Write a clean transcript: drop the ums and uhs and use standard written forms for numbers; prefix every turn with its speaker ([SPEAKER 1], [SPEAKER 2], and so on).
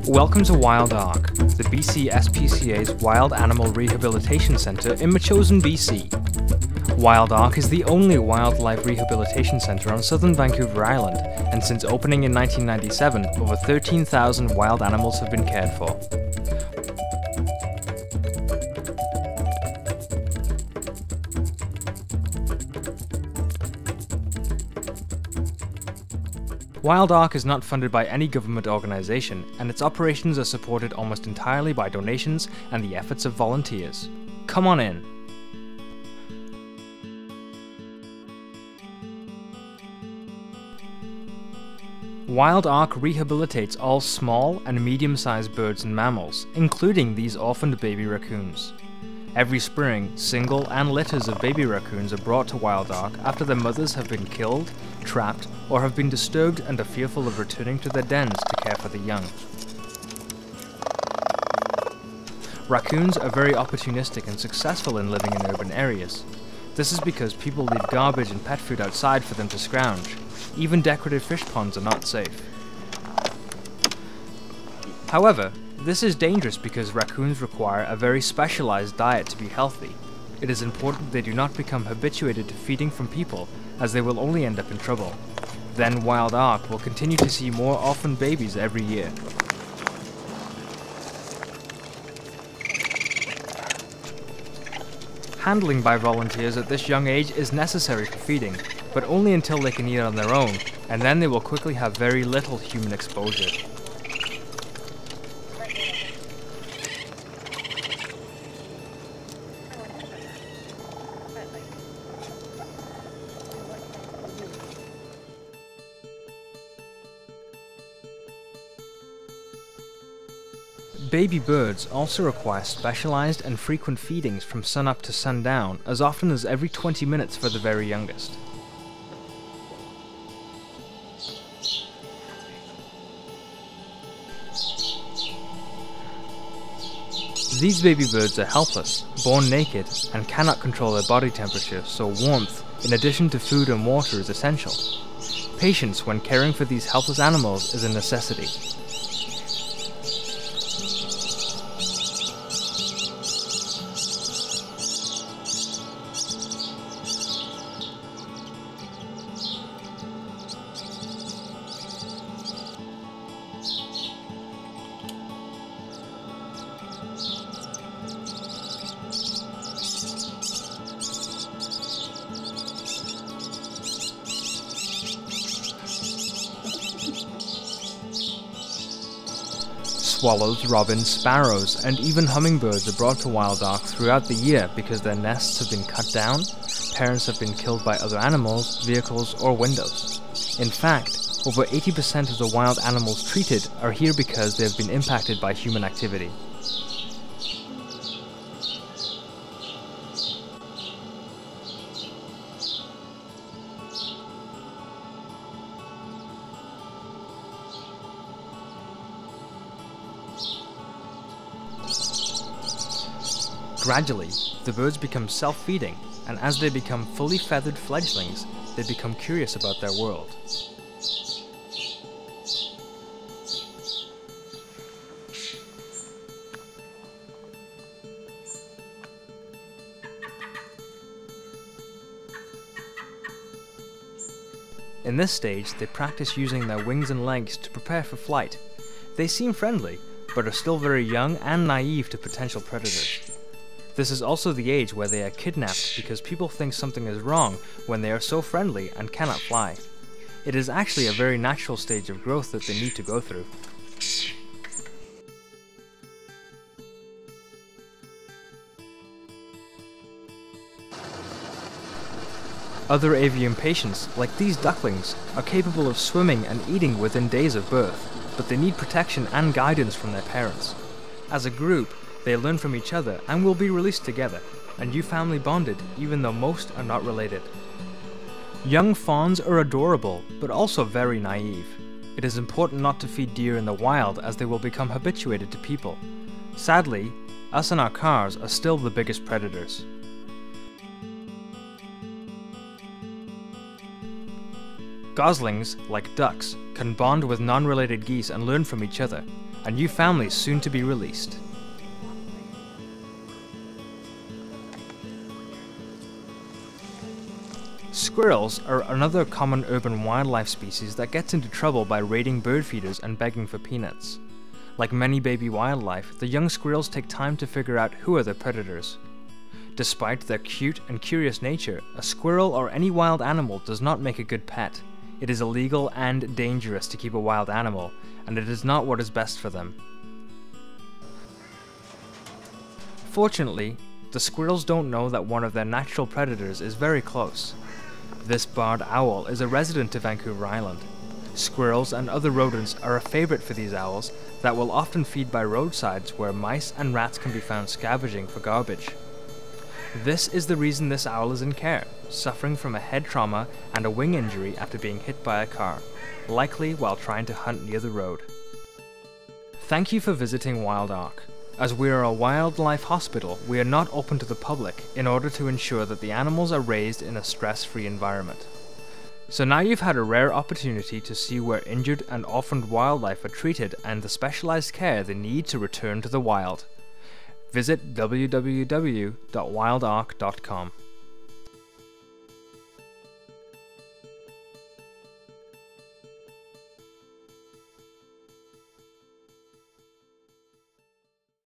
[SPEAKER 1] Welcome to Wild Ark, the BC SPCA's Wild Animal Rehabilitation Centre in Metchosin, BC. Wild Ark is the only wildlife rehabilitation centre on southern Vancouver Island, and since opening in 1997, over 13,000 wild animals have been cared for. Wild Ark is not funded by any government organisation, and its operations are supported almost entirely by donations and the efforts of volunteers. Come on in. Wild Ark rehabilitates all small and medium-sized birds and mammals, including these orphaned baby raccoons. Every spring, single and litters of baby raccoons are brought to Wild Ark after their mothers have been killed, trapped, or have been disturbed and are fearful of returning to their dens to care for the young. Raccoons are very opportunistic and successful in living in urban areas. This is because people leave garbage and pet food outside for them to scrounge. Even decorative fish ponds are not safe. However, this is dangerous because raccoons require a very specialized diet to be healthy. It is important they do not become habituated to feeding from people, as they will only end up in trouble. Then Wild Ark will continue to see more orphaned babies every year. Handling by volunteers at this young age is necessary for feeding, but only until they can eat on their own, and then they will quickly have very little human exposure. Baby birds also require specialized and frequent feedings from sunup to sundown, as often as every 20 minutes for the very youngest. These baby birds are helpless, born naked, and cannot control their body temperature, so warmth, in addition to food and water, is essential. Patience when caring for these helpless animals is a necessity. Swallows, robins, sparrows, and even hummingbirds are brought to Wild Ark throughout the year because their nests have been cut down, parents have been killed by other animals, vehicles, or windows. In fact, over 80% of the wild animals treated are here because they have been impacted by human activity. Gradually, the birds become self-feeding, and as they become fully feathered fledglings, they become curious about their world. In this stage, they practice using their wings and legs to prepare for flight. They seem friendly, but are still very young and naive to potential predators. This is also the age where they are kidnapped because people think something is wrong when they are so friendly and cannot fly. It is actually a very natural stage of growth that they need to go through. Other avian patients, like these ducklings, are capable of swimming and eating within days of birth, but they need protection and guidance from their parents. As a group, they learn from each other and will be released together, a new family bonded even though most are not related. Young fawns are adorable, but also very naive. It is important not to feed deer in the wild as they will become habituated to people. Sadly, us and our cars are still the biggest predators. Goslings, like ducks, can bond with non-related geese and learn from each other, a new family soon to be released. Squirrels are another common urban wildlife species that gets into trouble by raiding bird feeders and begging for peanuts. Like many baby wildlife, the young squirrels take time to figure out who are their predators. Despite their cute and curious nature, a squirrel or any wild animal does not make a good pet. It is illegal and dangerous to keep a wild animal, and it is not what is best for them. Fortunately, the squirrels don't know that one of their natural predators is very close. This barred owl is a resident of Vancouver Island. Squirrels and other rodents are a favorite for these owls that will often feed by roadsides where mice and rats can be found scavenging for garbage. This is the reason this owl is in care, suffering from a head trauma and a wing injury after being hit by a car, likely while trying to hunt near the road. Thank you for visiting Wild Ark. As we are a wildlife hospital, we are not open to the public in order to ensure that the animals are raised in a stress-free environment. So now you've had a rare opportunity to see where injured and orphaned wildlife are treated and the specialized care they need to return to the wild. Visit www.wildark.com.